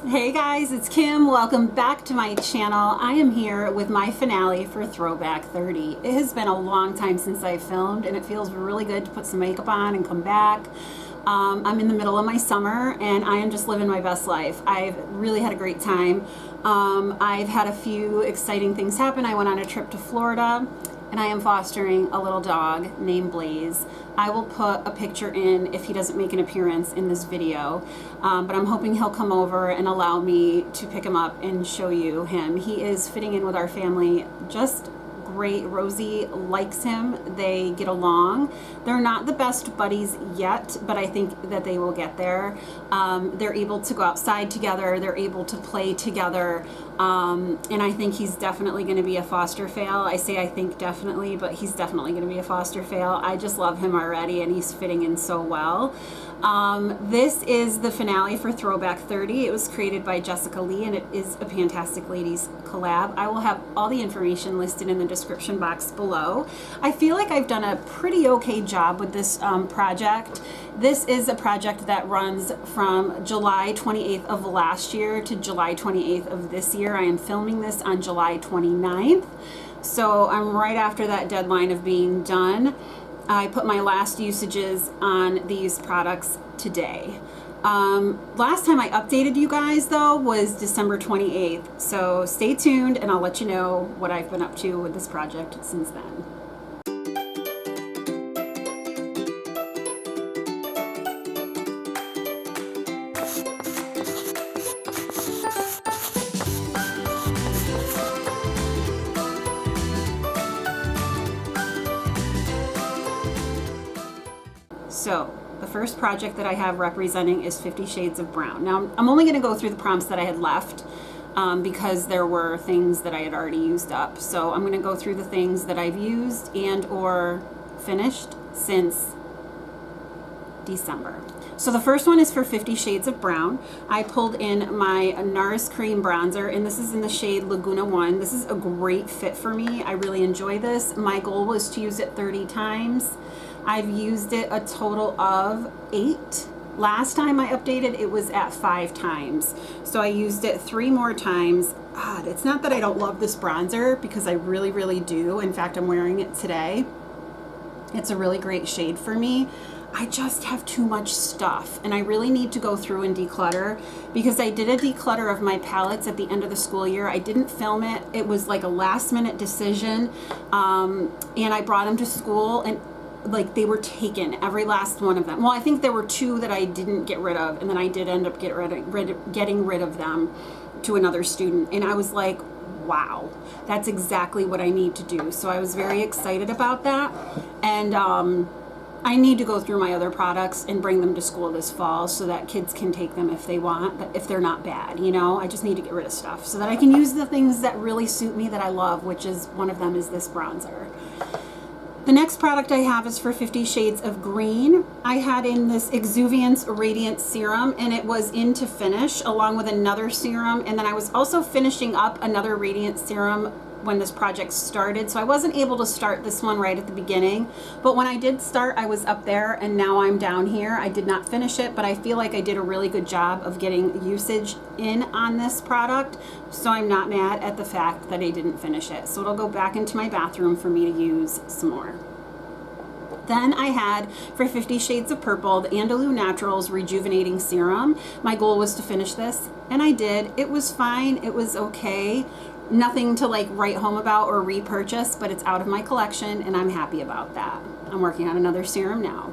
Hey guys, it's Kim. Welcome back to my channel. I am here with my finale for Throwback 30. It has been a long time since I filmed and it feels really good to put some makeup on and come back. I'm in the middle of my summer and I am just living my best life. I've really had a great time. I've had a few exciting things happen. I went on a trip to Florida and I am fostering a little dog named Blaze. I will put a picture in if he doesn't make an appearance in this video, but I'm hoping he'll come over and allow me to pick him up and show you him. He is fitting in with our family just great. Rosie likes him. They get along. They're not the best buddies yet, but I think that they will get there. They're able to go outside together. They're able to play together. And I think he's definitely going to be a foster fail. I say I think definitely, but he's definitely going to be a foster fail. I just love him already and he's fitting in so well. This is the finale for Throwback 30. It was created by Jessica Lee and it is a PANtastic Ladies collab. I will have all the information listed in the description box below. I feel like I've done a pretty okay job with this project. This is a project that runs from July 28th of last year to July 28th of this year. I am filming this on July 29th. So I'm right after that deadline of being done. I put my last usages on these products today. Last time I updated you guys though was December 28th. So stay tuned and I'll let you know what I've been up to with this project since then. So the first project that I have representing is 50 Shades of Brown. Now I'm only going to go through the prompts that I had left because there were things that I had already used up. So I'm going to go through the things that I've used and or finished since December. So the first one is for 50 Shades of Brown. I pulled in my NARS Cream Bronzer and this is in the shade Laguna 1. This is a great fit for me. I really enjoy this. My goal was to use it 30 times. I've used it a total of 8. Last time I updated, it was at 5 times. So I used it 3 more times. God, it's not that I don't love this bronzer because I really, really do. In fact, I'm wearing it today. It's a really great shade for me. I just have too much stuff and I really need to go through and declutter because I did a declutter of my palettes at the end of the school year. I didn't film it. It was like a last minute decision and I brought them to school and like they were taken, every last one of them. Well, I think there were 2 that I didn't get rid of and then I did end up getting rid of them to another student and I was like, wow, that's exactly what I need to do. So I was very excited about that and I need to go through my other products and bring them to school this fall so that kids can take them if they want, but if they're not bad, you know, I just need to get rid of stuff so that I can use the things that really suit me that I love, which is one of them is this bronzer. The next product I have is for 50 Shades of Green. I had in this Exuviance Radiant Serum and it was in to finish along with another serum and then I was also finishing up another Radiant Serum when this project started, so I wasn't able to start this one right at the beginning, but when I did start I was up there and now I'm down here. I did not finish it, but I feel like I did a really good job of getting usage in on this product, so I'm not mad at the fact that I didn't finish it. So it'll go back into my bathroom for me to use some more. Then I had for 50 Shades of Purple the Andalou Naturals Rejuvenating Serum. My goal was to finish this and I did. It was fine, it was okay. Nothing to like write home about or repurchase, but it's out of my collection and I'm happy about that. I'm working on another serum now.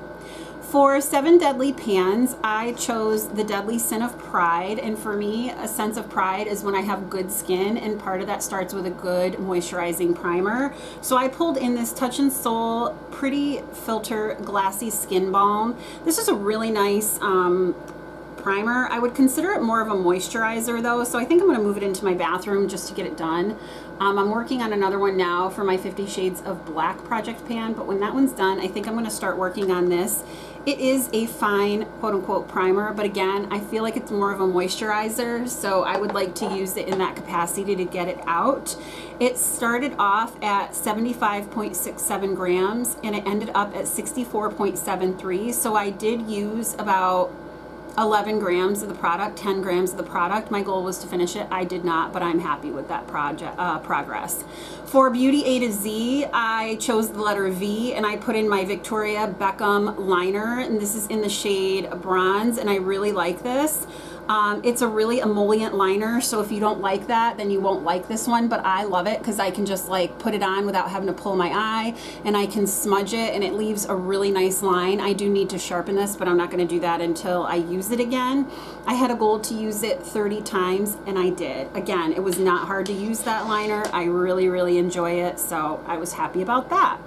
For 7 Deadly Pans, I chose the Deadly Sin of Pride, and for me, a sense of pride is when I have good skin, and part of that starts with a good moisturizing primer. So I pulled in this Touch and Soul Pretty Filter Glassy Skin Balm. This is a really nice primer. I would consider it more of a moisturizer though, so I think I'm going to move it into my bathroom just to get it done. I'm working on another one now for my 50 Shades of Black project pan, but when that one's done, I think I'm going to start working on this. It is a fine quote-unquote primer, but again, I feel like it's more of a moisturizer, so I would like to use it in that capacity to get it out. It started off at 75.67 grams and it ended up at 64.73, so I did use about 11 grams of the product, 10 grams of the product. My goal was to finish it. I did not, but I'm happy with that progress. For Beauty A to Z, I chose the letter V and I put in my Victoria Beckham liner, and this is in the shade Bronze, and I really like this. It's a really emollient liner, so if you don't like that, then you won't like this one, but I love it because I can just like put it on without having to pull my eye, and I can smudge it and it leaves a really nice line. I do need to sharpen this, but I'm not going to do that until I use it again. I had a goal to use it 30 times and I did. Again, it was not hard to use that liner. I really enjoy it, so I was happy about that.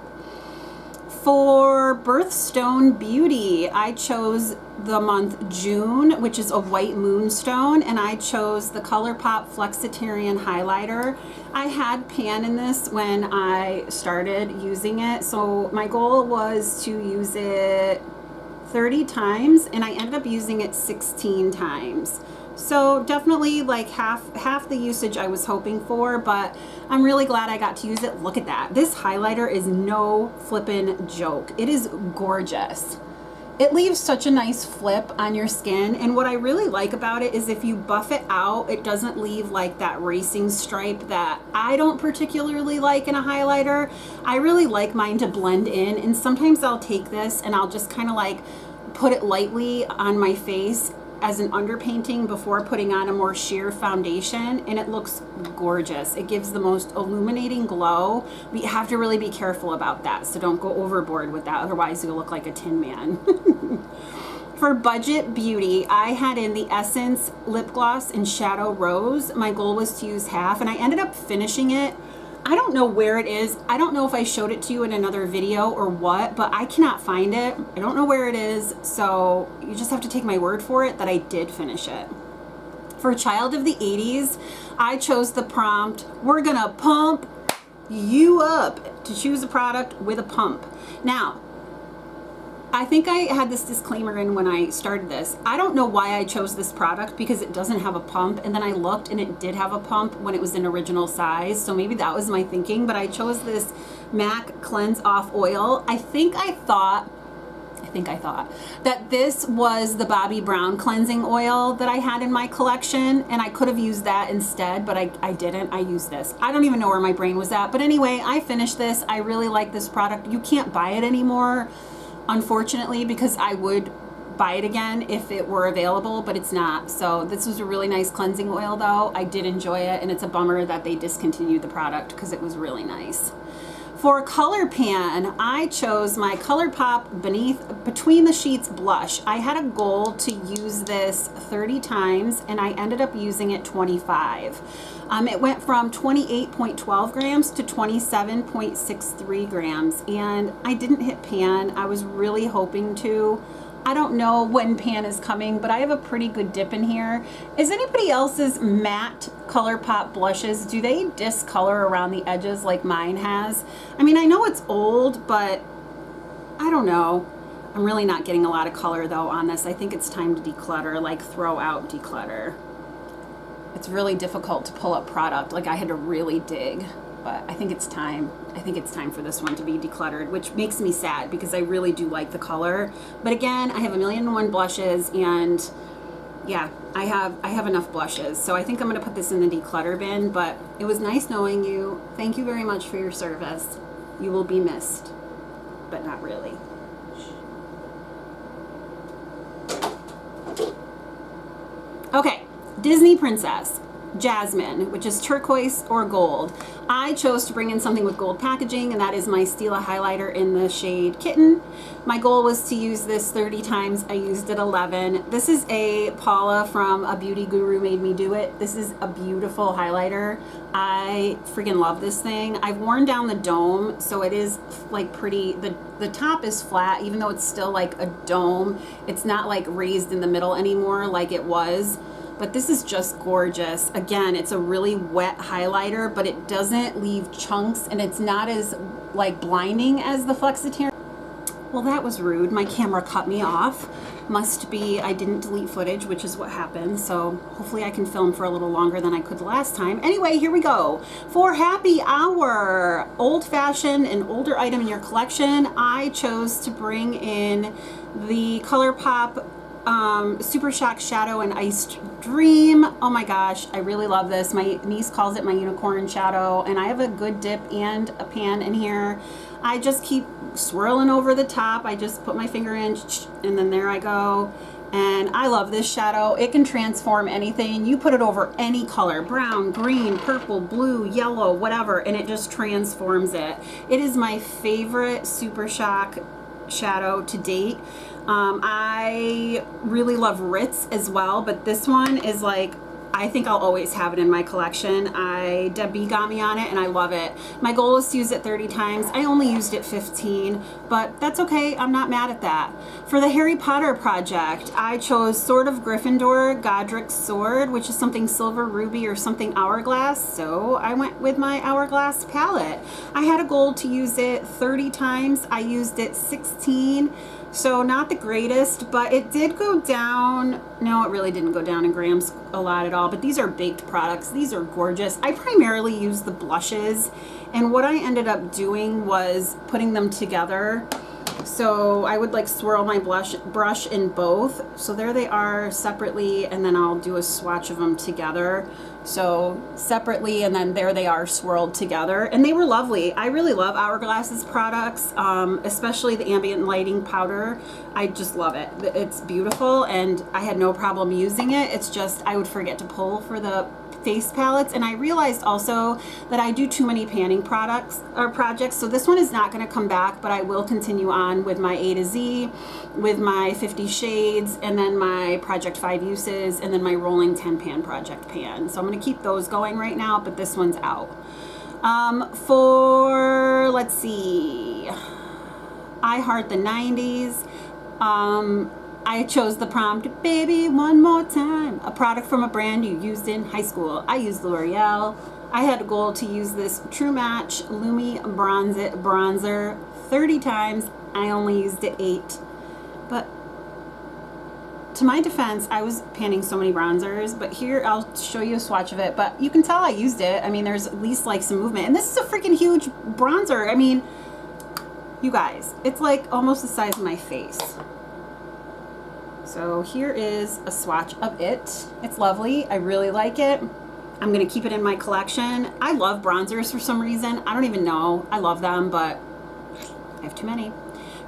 For Birthstone Beauty, I chose the month June, which is a white moonstone, and I chose the ColourPop Flexitarian highlighter. I had pan in this when I started using it, so my goal was to use it 30 times, and I ended up using it 16 times. So definitely like half the usage I was hoping for, but I'm really glad I got to use it. Look at that. This highlighter is no flippin' joke. It is gorgeous. It leaves such a nice flip on your skin, and what I really like about it is if you buff it out, it doesn't leave like that racing stripe that I don't particularly like in a highlighter. I really like mine to blend in, and sometimes I'll take this and I'll just kind of like put it lightly on my face as an underpainting before putting on a more sheer foundation, and it looks gorgeous. It gives the most illuminating glow, but you have to really be careful about that, so don't go overboard with that, otherwise you'll look like a Tin Man. For Budget Beauty, I had in the Essence Lip Gloss in Shadow Rose. My goal was to use half, and I ended up finishing it. I don't know where it is. I don't know if I showed it to you in another video or what, but I cannot find it. I don't know where it is, so you just have to take my word for it that I did finish it. For Child of the 80s, I chose the prompt, we're gonna pump you up, to choose a product with a pump. Now, I think I had this disclaimer in when I started this. I don't know why I chose this product because it doesn't have a pump, and then I looked and it did have a pump when it was in original size, so maybe that was my thinking, but I chose this MAC Cleanse Off Oil. I think I thought that this was the Bobbi Brown cleansing oil that I had in my collection, and I could have used that instead, but I didn't. I used this. I don't even know where my brain was at, but anyway, I finished this. I really like this product. You can't buy it anymore, unfortunately, because I would buy it again if it were available, but it's not. So this was a really nice cleansing oil though. I did enjoy it, and it's a bummer that they discontinued the product because it was really nice. For ColourPan, I chose my ColourPop Between the Sheets blush. I had a goal to use this 30 times, and I ended up using it 25. It went from 28.12 grams to 27.63 grams, and I didn't hit pan. I was really hoping to. I don't know when pan is coming, but I have a pretty good dip in here. Is anybody else's matte ColourPop blushes, do they discolor around the edges like mine has? I mean, I know it's old, but I don't know. I'm really not getting a lot of color though on this. I think it's time to declutter, like throw out declutter. It's really difficult to pull up product. Like I had to really dig, but I think it's time. I think it's time for this one to be decluttered, which makes me sad because I really do like the color. But again, I have 1,000,001 blushes, and yeah, I have enough blushes. So I think I'm gonna put this in the declutter bin, but it was nice knowing you. Thank you very much for your service. You will be missed, but not really. Okay, Disney Princess. Jasmine, which is turquoise or gold. I chose to bring in something with gold packaging, and that is my Stila highlighter in the shade Kitten. My goal was to use this 30 times. I used it 11. This is a Paula from A Beauty Guru Made Me Do It. This is a beautiful highlighter. I freaking love this thing. I've worn down the dome, so it is like pretty, the top is flat, even though it's still like a dome. It's not like raised in the middle anymore like it was. But this is just gorgeous. Again, it's a really wet highlighter, but it doesn't leave chunks, and it's not as like blinding as the Flexitarian. Well, that was rude. My camera cut me off. Must be I didn't delete footage, which is what happened. So hopefully I can film for a little longer than I could the last time. Anyway, here we go. For Happy Hour, old-fashioned, an older item in your collection, I chose to bring in the ColourPop Super Shock Shadow and Iced Dream. Oh my gosh, I really love this. My niece calls it my unicorn shadow, and I have a good dip and a pan in here. I just keep swirling over the top. I just put my finger in, and then there I go. And I love this shadow. It can transform anything. You put it over any color, brown, green, purple, blue, yellow, whatever, and it just transforms it. It is my favorite Super Shock shadow to date. I really love Ritz as well, but this one is like, I think I'll always have it in my collection. Debbie got me on it and I love it. My goal is to use it 30 times. I only used it 15, but that's okay. I'm not mad at that. For the Harry Potter project, I chose Sword of Gryffindor, Godric's Sword, which is something silver, ruby, or something hourglass. So I went with my hourglass palette. I had a goal to use it 30 times. I used it 16. So not the greatest, but it did go down. No, it really didn't go down in grams a lot at all, but these are baked products. These are gorgeous. I primarily use the blushes, and what I ended up doing was putting them together. So I would like swirl my brush in both. So there they are separately, and then I'll do a swatch of them together. So separately, and then there they are swirled together, and they were lovely. I really love Hourglass's products, especially the ambient lighting powder. I just love it. It's beautiful, and I had no problem using it. It's just I would forget to pull for the face palettes, and I realized also that I do too many panning products or projects, so this one is not going to come back, but I will continue on with my A to Z, with my 50 shades, and then my project 5 uses, and then my rolling 10 pan project pan. So I'm going to keep those going right now, but this one's out. Let's see, I Heart the 90s. I chose the prompt, baby, one more time. A product from a brand you used in high school. I used L'Oreal. I had a goal to use this True Match Lumi Bronzer 30 times. I only used it 8. But to my defense, I was panning so many bronzers, but here I'll show you a swatch of it. But you can tell I used it. I mean, there's at least like some movement. And this is a freaking huge bronzer. I mean, you guys, it's like almost the size of my face. So here is a swatch of it. It's lovely. I really like it. I'm going to keep it in my collection. I love bronzers for some reason. I don't even know. I love them, but I have too many.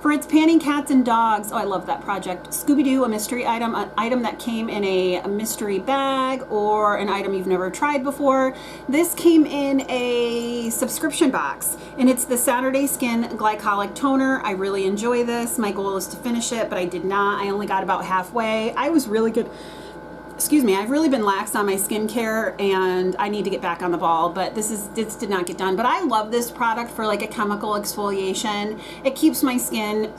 For its panning cats and dogs, oh, I love that project. Scooby-Doo, a mystery item, an item that came in a mystery bag or an item you've never tried before. This came in a subscription box, and it's the Saturday Skin Glycolic Toner. I really enjoy this. My goal is to finish it, but I did not. I only got about halfway. I was really good. Excuse me, I've really been lax on my skincare, and I need to get back on the ball, but this did not get done. But I love this product for like a chemical exfoliation. It keeps my skin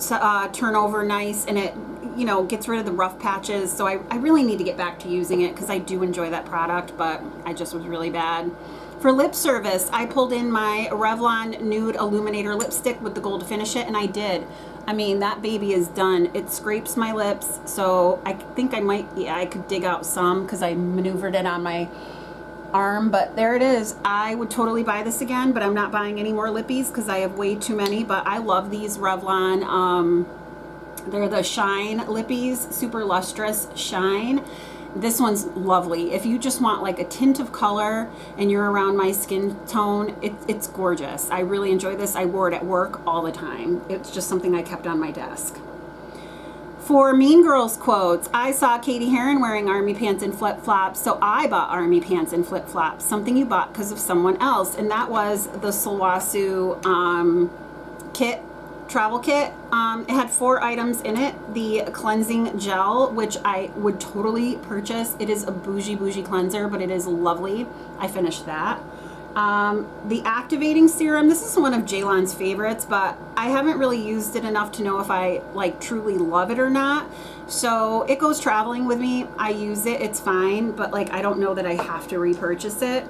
turnover nice, and it, you know, gets rid of the rough patches. So I really need to get back to using it because I do enjoy that product, but I just was really bad. For lip service, I pulled in my Revlon Nude Illuminator lipstick with the goal to finish it, and I did. I mean, that baby is done. It scrapes my lips, so I think I might, yeah, I could dig out some because I maneuvered it on my arm, but there it is. I would totally buy this again, but I'm not buying any more lippies because I have way too many, but I love these Revlon. They're the Shine Lippies, Super Lustrous Shine. This one's lovely. If you just want like a tint of color and you're around my skin tone, it's gorgeous. I really enjoy this. I wore it at work all the time. It's just something I kept on my desk. For Mean Girls quotes, I saw Katie Heron wearing army pants and flip-flops, so I bought army pants and flip-flops, something you bought because of someone else, and that was the Sulwhasoo travel kit. It had 4 items in it. The cleansing gel, which I would totally purchase. It is a bougie cleanser, but it is lovely. I finished that. The activating serum, this is one of Jaylon's favorites, but I haven't really used it enough to know if I like truly love it or not. So it goes traveling with me. I use it, it's fine, but like I don't know that I have to repurchase it.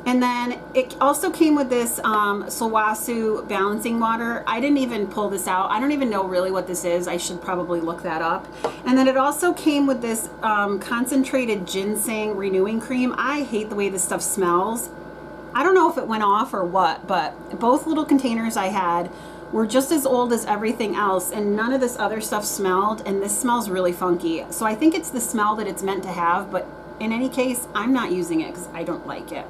And then it also came with this Sulwhasoo balancing water. I didn't even pull this out. I don't even know really what this is. I should probably look that up. And then it also came with this concentrated ginseng renewing cream. I hate the way this stuff smells. I don't know if it went off or what, but both little containers I had were just as old as everything else, and none of this other stuff smelled, and this smells really funky. So I think it's the smell that it's meant to have, but in any case, I'm not using it because I don't like it.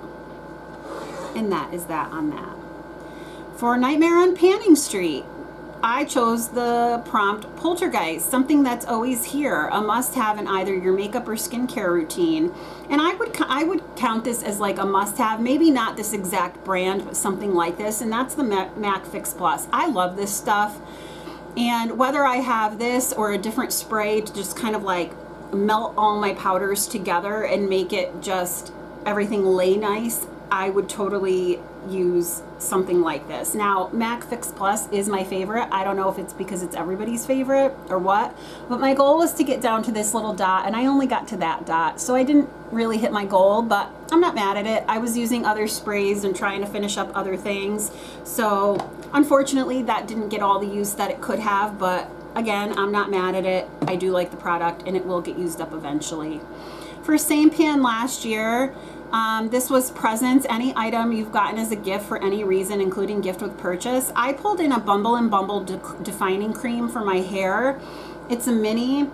And that is that on that. For Nightmare on Panning Street, I chose the prompt Poltergeist, something that's always here, a must-have in either your makeup or skincare routine. And I would count this as like a must-have, maybe not this exact brand, but something like this, and that's the MAC Fix Plus. I love this stuff, and whether I have this or a different spray to just kind of like melt all my powders together and make it just everything lay nice, I would totally use something like this. Now, MAC Fix Plus is my favorite. I don't know if it's because it's everybody's favorite or what, but my goal was to get down to this little dot, and I only got to that dot, so I didn't really hit my goal, but I'm not mad at it. I was using other sprays and trying to finish up other things, so unfortunately that didn't get all the use that it could have, but again, I'm not mad at it. I do like the product, and it will get used up eventually. For Same Pan last year, this was presents, any item you've gotten as a gift for any reason, including gift with purchase. I pulled in a Bumble and Bumble defining cream for my hair. It's a mini,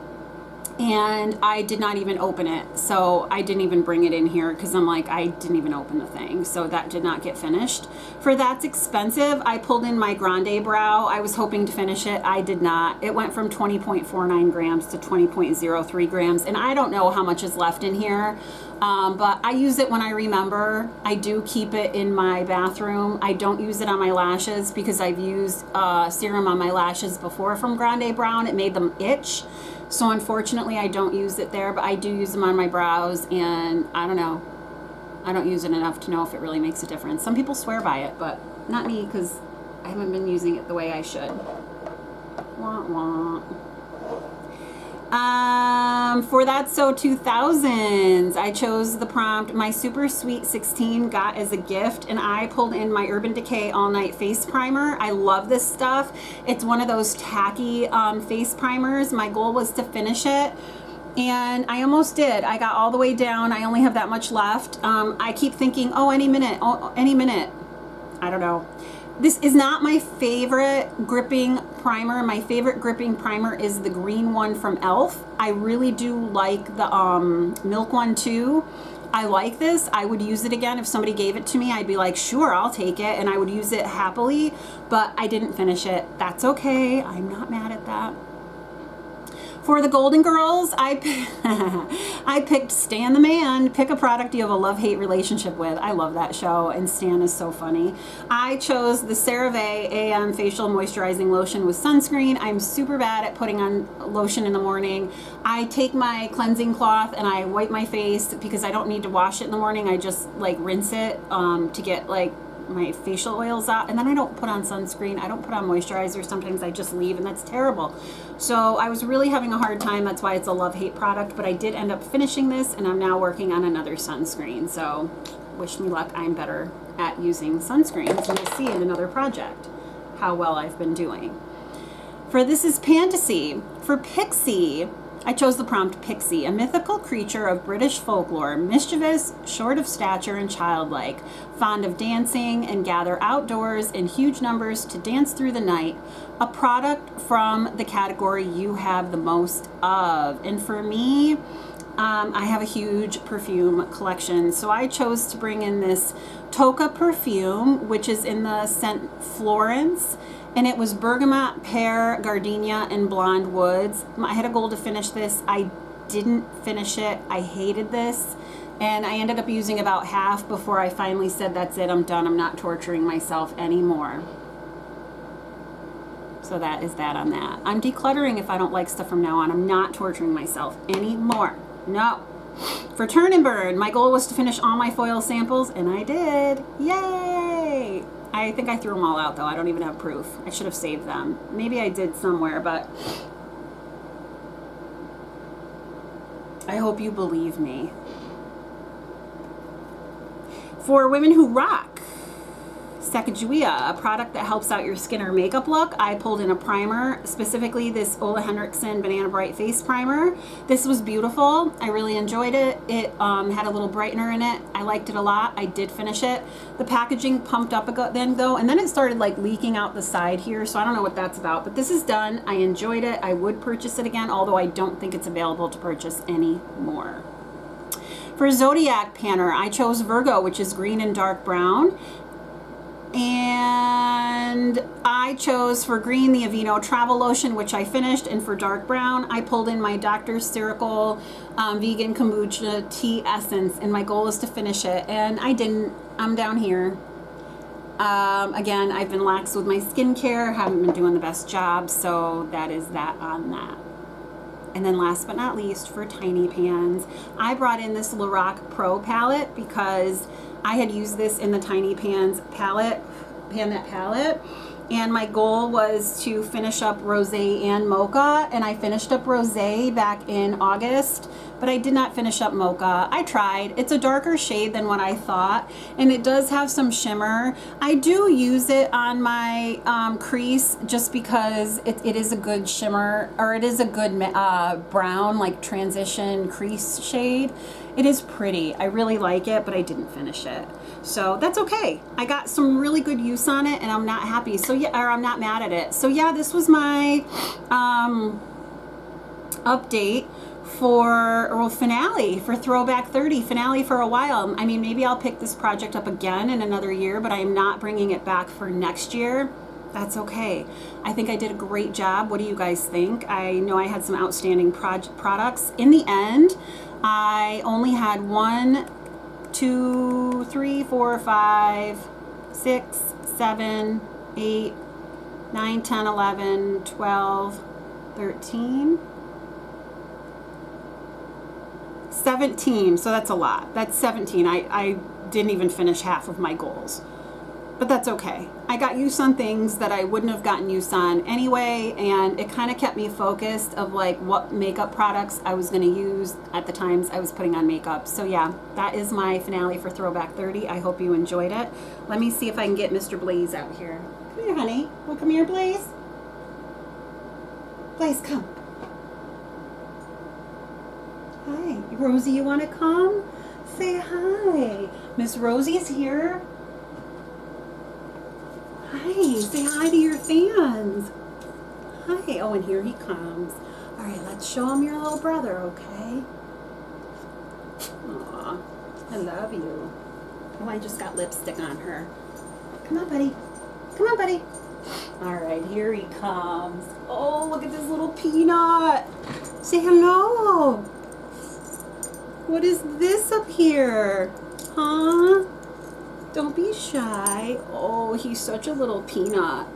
and I did not even open it. So I didn't even bring it in here because I'm like, I didn't even open the thing. So that did not get finished. For That's Expensive, I pulled in my Grande Brow. I was hoping to finish it. I did not. It went from 20.49 grams to 20.03 grams. And I don't know how much is left in here. But I use it when I remember. I do keep it in my bathroom. I don't use it on my lashes because I've used serum on my lashes before from Grande Brown. It made them itch. So unfortunately I don't use it there, but I do use them on my brows, and I don't know. I don't use it enough to know if it really makes a difference. Some people swear by it, but not me because I haven't been using it the way I should. Wah, wah. For That's So 2000s, I chose the prompt My Super Sweet 16 got as a gift, and I pulled in my Urban Decay All Night Face Primer. I love this stuff. It's one of those tacky face primers. My goal was to finish it, and I almost did. I got all the way down. I only have that much left. I keep thinking, oh, any minute, oh, any minute. I don't know. This is not my favorite gripping primer. My favorite gripping primer is the green one from e.l.f. I really do like the milk one too. I like this. I would use it again if somebody gave it to me. I'd be like, sure, I'll take it, and I would use it happily, but I didn't finish it. That's okay. I'm not mad at that. For the Golden Girls, I picked Stan the Man. Pick a product you have a love-hate relationship with. I love that show, and Stan is so funny. I chose the CeraVe AM Facial Moisturizing Lotion with sunscreen. I'm super bad at putting on lotion in the morning. I take my cleansing cloth and I wipe my face because I don't need to wash it in the morning. I just like rinse it to get like my facial oils out, and then I don't put on sunscreen. I don't put on moisturizer. Sometimes I just leave, and that's terrible. So I was really having a hard time. That's why it's a love-hate product, but I did end up finishing this, and I'm now working on another sunscreen. So wish me luck. I'm better at using sunscreens, and you'll see in another project how well I've been doing. For This Is Fantasy, for Pixie, I chose the prompt Pixie, a mythical creature of British folklore, mischievous, short of stature, and childlike, fond of dancing, and gather outdoors in huge numbers to dance through the night, a product from the category you have the most of. And for me, I have a huge perfume collection, so I chose to bring in this Toca perfume, which is in the scent Florence, and it was bergamot, pear, gardenia, and blonde woods. I had a goal to finish this. I didn't finish it. I hated this, and I ended up using about half before I finally said, that's it, I'm done. I'm not torturing myself anymore. So that is that on that. I'm decluttering if I don't like stuff from now on. I'm not torturing myself anymore. No. For Turn and Burn, my goal was to finish all my foil samples, and I did. Yay! I think I threw them all out, though. I don't even have proof. I should have saved them. Maybe I did somewhere, but I hope you believe me. For Women Who Rock, Sacagawea, a product that helps out your skin or makeup look. I pulled in a primer, specifically this Ole Henriksen Banana Bright Face Primer. This was beautiful. I really enjoyed it. It had a little brightener in it. I liked it a lot. I did finish it. The packaging pumped up then though, and then it started like leaking out the side here, so I don't know what that's about, but this is done. I enjoyed it. I would purchase it again, although I don't think it's available to purchase anymore. For Zodiac Panner, I chose Virgo, which is green and dark brown. And I chose for green the Avene Travel Lotion, which I finished, and for dark brown I pulled in my Dr. Circle Vegan Kombucha Tea Essence, and my goal is to finish it, and I didn't. I'm down here. Again, I've been lax with my skincare, haven't been doing the best job, so that is that on that. And then last but not least, for tiny pans, I brought in this Lorac Pro palette because I had used this in the Tiny Pans palette, and my goal was to finish up Rosé and Mocha, and I finished up Rosé back in August, but I did not finish up Mocha. I tried. It's a darker shade than what I thought, and it does have some shimmer. I do use it on my crease just because it is a good shimmer, or it is a good brown, like transition crease shade. It is pretty. I really like it, but I didn't finish it. So that's okay. I got some really good use on it, and I'm not happy. So yeah, or I'm not mad at it. So yeah, this was my update for, or finale for Throwback 30, finale for a while. I mean, maybe I'll pick this project up again in another year, but I am not bringing it back for next year. That's okay. I think I did a great job. What do you guys think? I know I had some outstanding products. In the end, I only had 1, 2, 3, 4, 5, 6, 7, 8, 9, 10, 11, 12, 13, 17. So that's a lot. That's 17. I didn't even finish half of my goals. But that's okay. I got use on things that I wouldn't have gotten use on anyway, and it kind of kept me focused of like what makeup products I was going to use at the times I was putting on makeup. So yeah, that is my finale for Throwback 30. I hope you enjoyed it. Let me see if I can get Mr. Blaze out here. Come here, honey. Well, come here, Blaze. Blaze, come. Hi. Rosie, you want to come? Say hi. Miss Rosie is here. Hi, say hi to your fans. Hi. Oh, and here he comes. All right, let's show him your little brother, okay? Aw, I love you. Oh, I just got lipstick on her. Come on, buddy. Come on, buddy. All right, here he comes. Oh, look at this little peanut. Say hello. What is this up here? Huh? Don't be shy. Oh, he's such a little peanut.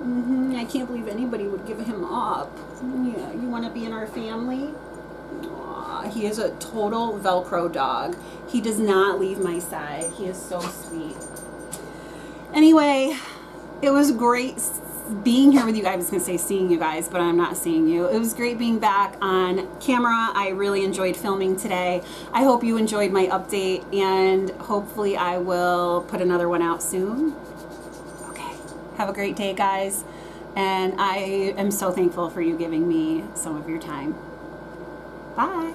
I can't believe anybody would give him up. Yeah, you want to be in our family? Aw, he is a total Velcro dog. He does not leave my side. He is so sweet. Anyway, it was great being here with you guys. I was going to say seeing you guys, but I'm not seeing you. It was great being back on camera. I really enjoyed filming today. I hope you enjoyed my update, and hopefully I will put another one out soon. Okay. Have a great day, guys. And I am so thankful for you giving me some of your time. Bye.